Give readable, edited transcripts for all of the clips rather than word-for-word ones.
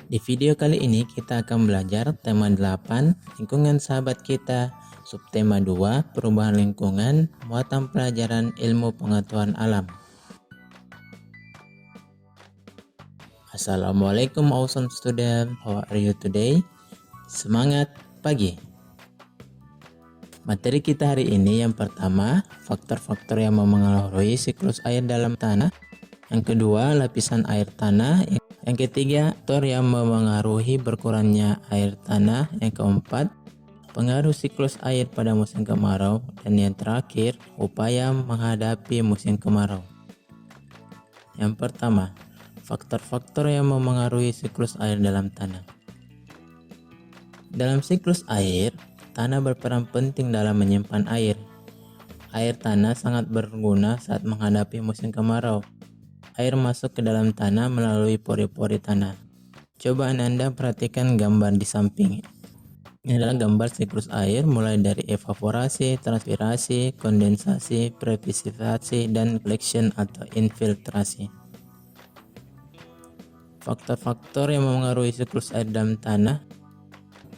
Di video kali ini kita akan belajar tema 8 lingkungan sahabat kita, subtema 2 perubahan lingkungan, muatan pelajaran ilmu pengetahuan alam. Assalamualaikum awesome student, how are you today? Semangat pagi. Materi kita hari ini yang pertama, faktor-faktor yang memengaruhi siklus air dalam tanah. Yang kedua, lapisan air tanah. Yang ketiga, faktor yang memengaruhi berkurangnya air tanah. Yang keempat, pengaruh siklus air pada musim kemarau. Dan yang terakhir, upaya menghadapi musim kemarau. Yang pertama, faktor-faktor yang memengaruhi siklus air dalam tanah. Dalam siklus air, tanah berperan penting dalam menyimpan air. Air tanah sangat berguna saat menghadapi musim kemarau. Air masuk ke dalam tanah melalui pori-pori tanah. Coba Anda perhatikan gambar di samping. Ini adalah gambar siklus air mulai dari evaporasi, transpirasi, kondensasi, presipitasi, dan collection atau infiltrasi. Faktor-faktor yang memengaruhi siklus air dalam tanah.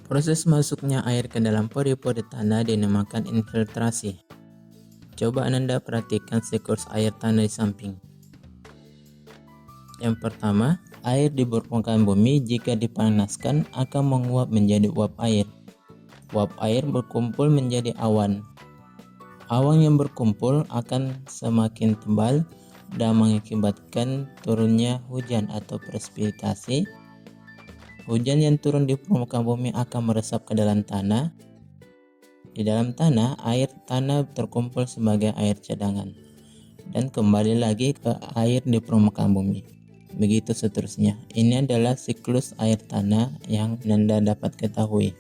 Proses masuknya air ke dalam pori-pori tanah dinamakan infiltrasi. Coba Anda perhatikan siklus air tanah di samping. Yang pertama, air di permukaan bumi jika dipanaskan akan menguap menjadi uap air. Uap air berkumpul menjadi awan. Awan yang berkumpul akan semakin tebal dan mengakibatkan turunnya hujan atau presipitasi. Hujan yang turun di permukaan bumi akan meresap ke dalam tanah. Di dalam tanah, air tanah terkumpul sebagai air cadangan dan kembali lagi ke air di permukaan bumi. Begitu seterusnya. Ini adalah siklus air tanah yang Anda dapat ketahui.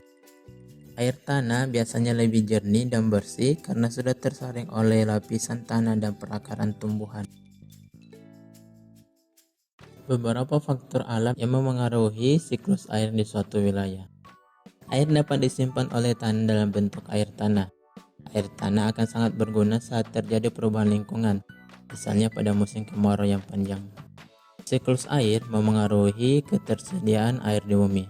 Air tanah biasanya lebih jernih dan bersih karena sudah tersaring oleh lapisan tanah dan perakaran tumbuhan. Beberapa faktor alam yang memengaruhi siklus air di suatu wilayah. Air dapat disimpan oleh tanah dalam bentuk air tanah. Air tanah akan sangat berguna saat terjadi perubahan lingkungan, misalnya pada musim kemarau yang panjang. Siklus air memengaruhi ketersediaan air di bumi.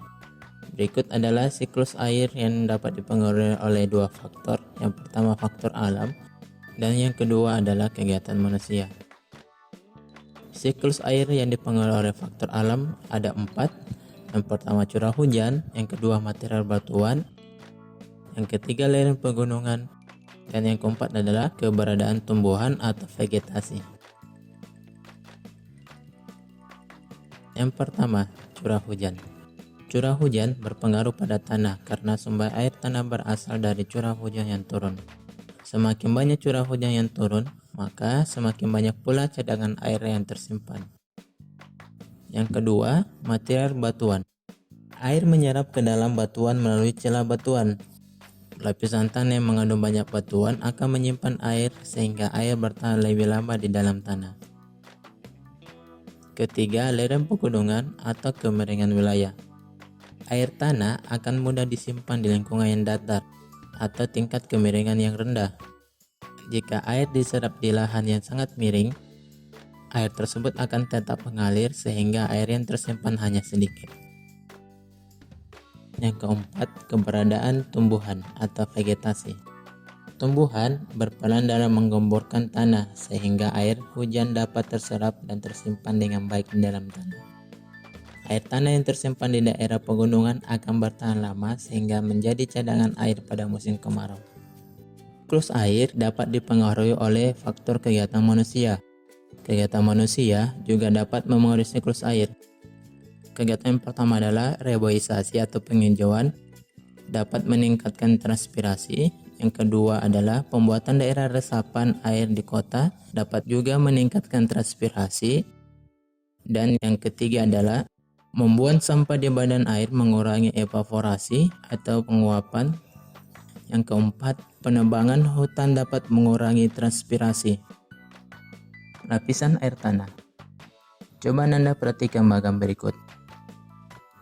Berikut adalah siklus air yang dapat dipengaruhi oleh dua faktor. Yang pertama faktor alam dan yang kedua adalah kegiatan manusia. Siklus air yang dipengaruhi oleh faktor alam ada 4. Yang pertama curah hujan, yang kedua material batuan, yang ketiga lereng pegunungan, dan yang keempat adalah keberadaan tumbuhan atau vegetasi. Yang pertama, curah hujan. Curah hujan berpengaruh pada tanah karena sumber air tanah berasal dari curah hujan yang turun. Semakin banyak curah hujan yang turun, maka semakin banyak pula cadangan air yang tersimpan. Yang kedua, material batuan. Air menyerap ke dalam batuan melalui celah batuan. Lapisan tanah yang mengandung banyak batuan akan menyimpan air sehingga air bertahan lebih lama di dalam tanah. Ketiga, lereng pegunungan atau kemiringan wilayah. Air tanah akan mudah disimpan di lingkungan yang datar atau tingkat kemiringan yang rendah. Jika air diserap di lahan yang sangat miring, air tersebut akan tetap mengalir sehingga air yang tersimpan hanya sedikit. Yang keempat, keberadaan tumbuhan atau vegetasi. Tumbuhan berperan dalam menggemburkan tanah sehingga air hujan dapat terserap dan tersimpan dengan baik di dalam tanah. Air tanah yang tersimpan di daerah pegunungan akan bertahan lama sehingga menjadi cadangan air pada musim kemarau. Siklus air dapat dipengaruhi oleh faktor kegiatan manusia. Kegiatan manusia juga dapat memengaruhi siklus air. Kegiatan yang pertama adalah reboisasi atau penghijauan, dapat meningkatkan transpirasi. Yang kedua adalah pembuatan daerah resapan air di kota, dapat juga meningkatkan transpirasi. Dan yang ketiga adalah membuang sampah di badan air, mengurangi evaporasi atau penguapan. Yang keempat, penebangan hutan dapat mengurangi transpirasi. Lapisan air tanah. Coba Anda perhatikan bagian berikut.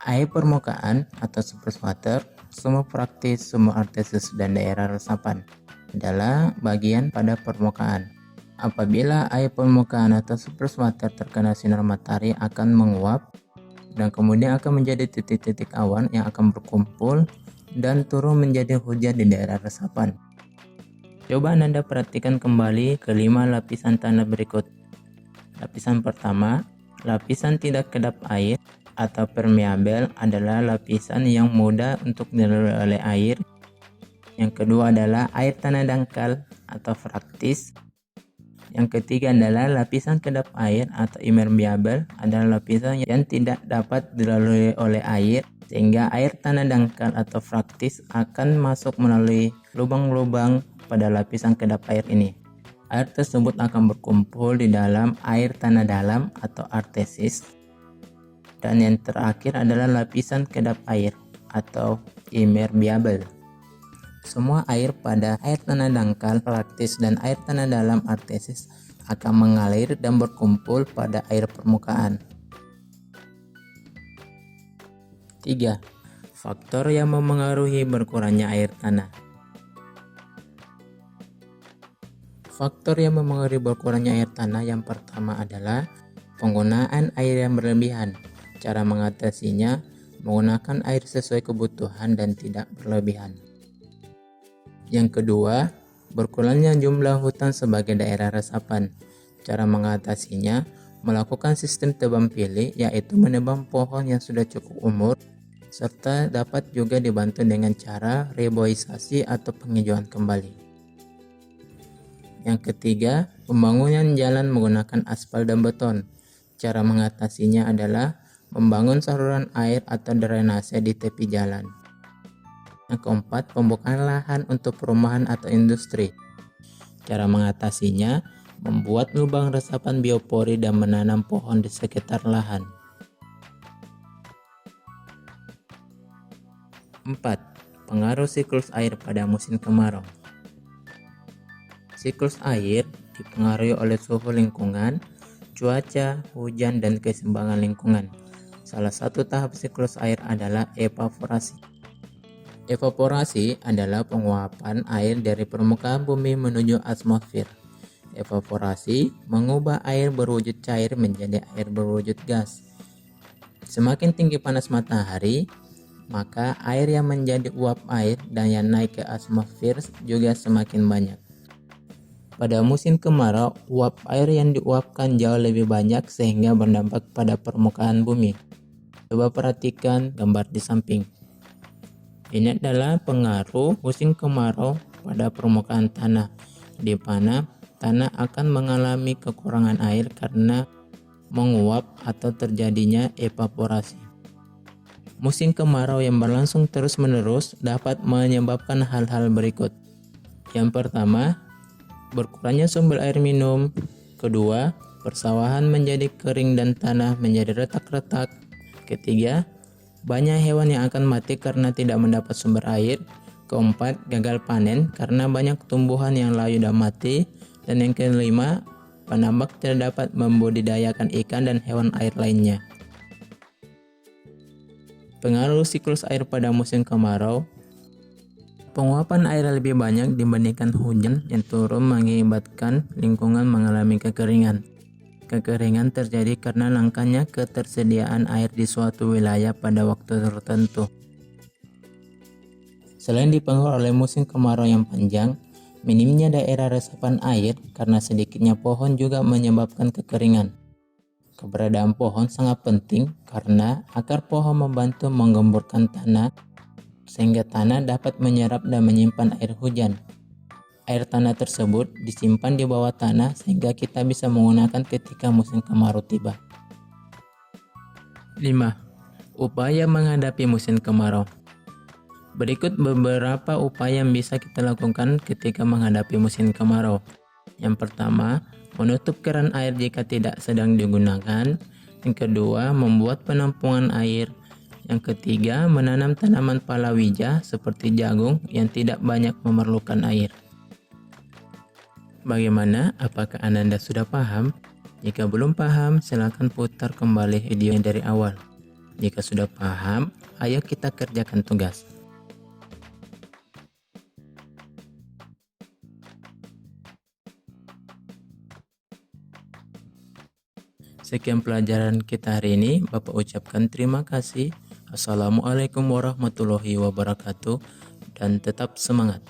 Air permukaan atau surface water, sumur praktis, sumur artesius, dan daerah resapan adalah bagian pada permukaan. Apabila air permukaan atau surface water terkena sinar matahari akan menguap dan kemudian akan menjadi titik-titik awan yang akan berkumpul dan turun menjadi hujan di daerah resapan. Coba Anda perhatikan kembali ke 5 lapisan tanah berikut. Lapisan pertama, lapisan tidak kedap air atau permeabel adalah lapisan yang mudah untuk dilalui oleh air. Yang kedua adalah air tanah dangkal atau fraktis. Yang ketiga adalah lapisan kedap air atau impermeabel adalah lapisan yang tidak dapat dilalui oleh air, sehingga air tanah dangkal atau fraktis akan masuk melalui lubang-lubang pada lapisan kedap air ini. Air tersebut akan berkumpul di dalam air tanah dalam atau artesis. Dan yang terakhir adalah lapisan kedap air atau impermeabel. Semua air pada air tanah dangkal, fraktis, dan air tanah dalam artesis akan mengalir dan berkumpul pada air permukaan. 3. Faktor yang memengaruhi berkurangnya air tanah. Faktor yang memengaruhi berkurangnya air tanah yang pertama adalah penggunaan air yang berlebihan. Cara mengatasinya, menggunakan air sesuai kebutuhan dan tidak berlebihan. Yang kedua, berkurangnya jumlah hutan sebagai daerah resapan. Cara mengatasinya, melakukan sistem tebang pilih, yaitu menebang pohon yang sudah cukup umur, serta dapat juga dibantu dengan cara reboisasi atau penghijauan kembali. Yang ketiga, pembangunan jalan menggunakan aspal dan beton. Cara mengatasinya adalah membangun saluran air atau drainase di tepi jalan. Yang keempat, pembukaan lahan untuk perumahan atau industri. Cara mengatasinya, membuat lubang resapan biopori dan menanam pohon di sekitar lahan. 4. Pengaruh siklus air pada musim kemarau. Siklus air dipengaruhi oleh suhu lingkungan, cuaca, hujan, dan keseimbangan lingkungan. Salah satu tahap siklus air adalah evaporasi. Evaporasi adalah penguapan air dari permukaan bumi menuju atmosfer. Evaporasi mengubah air berwujud cair menjadi air berwujud gas. Semakin tinggi panas matahari, maka air yang menjadi uap air dan yang naik ke atmosfer juga semakin banyak. Pada musim kemarau, uap air yang diuapkan jauh lebih banyak sehingga berdampak pada permukaan bumi. Coba perhatikan gambar di samping. Ini adalah pengaruh musim kemarau pada permukaan tanah, di mana tanah akan mengalami kekurangan air karena menguap atau terjadinya evaporasi. Musim kemarau yang berlangsung terus-menerus dapat menyebabkan hal-hal berikut. Yang pertama, berkurangnya sumber air minum. Kedua, persawahan menjadi kering dan tanah menjadi retak-retak. Ketiga, banyak hewan yang akan mati karena tidak mendapat sumber air. Keempat, gagal panen karena banyak tumbuhan yang layu dan mati. Dan yang kelima, penambak tidak dapat membudidayakan ikan dan hewan air lainnya. Pengaruh siklus air pada musim kemarau. Penguapan air lebih banyak dibandingkan hujan yang turun mengakibatkan lingkungan mengalami kekeringan. Kekeringan terjadi karena langkanya ketersediaan air di suatu wilayah pada waktu tertentu. Selain dipengaruhi oleh musim kemarau yang panjang, minimnya daerah resapan air karena sedikitnya pohon juga menyebabkan kekeringan. Keberadaan pohon sangat penting karena akar pohon membantu menggemburkan tanah sehingga tanah dapat menyerap dan menyimpan air hujan. Air tanah tersebut disimpan di bawah tanah sehingga kita bisa menggunakan ketika musim kemarau tiba. 5. Upaya menghadapi musim kemarau. Berikut beberapa upaya yang bisa kita lakukan ketika menghadapi musim kemarau. Yang pertama, menutup keran air jika tidak sedang digunakan. Yang kedua, membuat penampungan air. Yang ketiga, menanam tanaman palawija seperti jagung yang tidak banyak memerlukan air. Bagaimana? Apakah Anda sudah paham? Jika belum paham, silakan putar kembali videonya dari awal. Jika sudah paham, ayo kita kerjakan tugas. Sekian pelajaran kita hari ini. Bapak ucapkan terima kasih. Assalamualaikum warahmatullahi wabarakatuh dan tetap semangat.